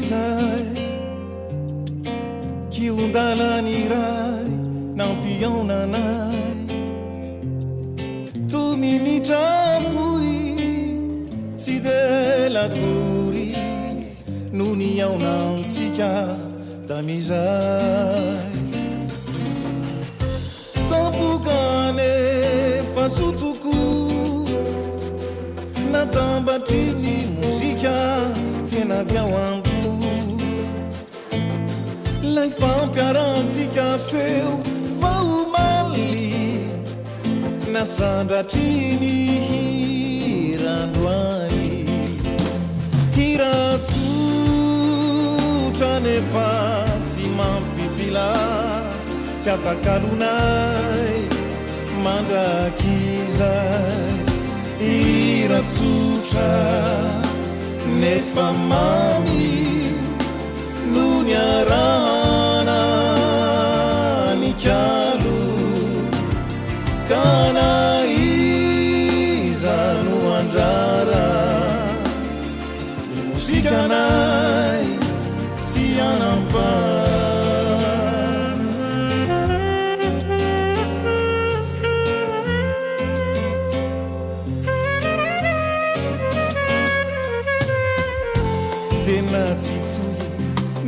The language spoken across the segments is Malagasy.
izay kiondalaniray nampionanay tominitra foy tsy de lakory no ny aonantsika tamizay tampokane fasotoko natambatriny mozika tena viao ampo lay fampiarantsika feo vaomaly nasandratriny hirandroany hiratsotra nefa tsy mampifila tsy atakalonay mandrakizay hiratsotra nefa mamy no ny arahana ny kalo kana iza no andrara ny mosikanay sy anampa tena tsy toy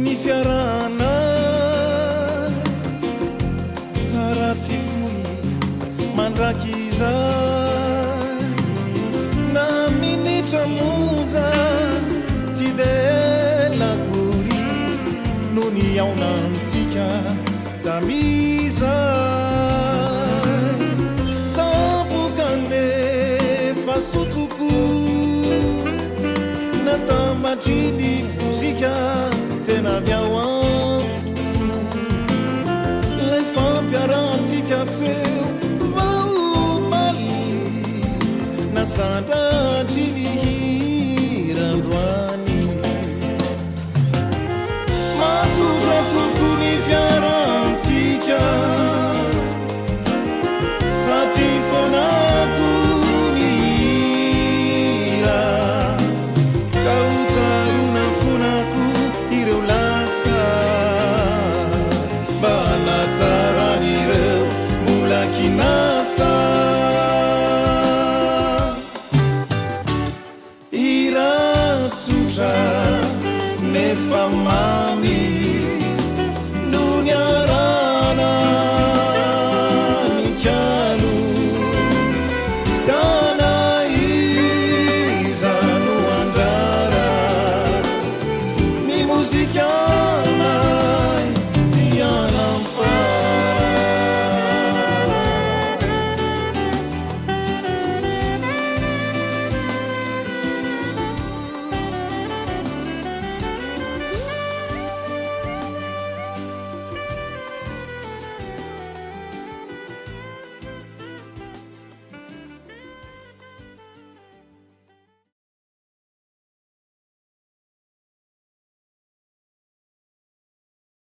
ny fiarana tsara tsy foy mandrakizay na minitra monja tsy de lakory no ny aonantsika tamizay tampokane fasotoko natambatriny mozika tena viao ampo lay fampiarantsika feo vaomaly nasandra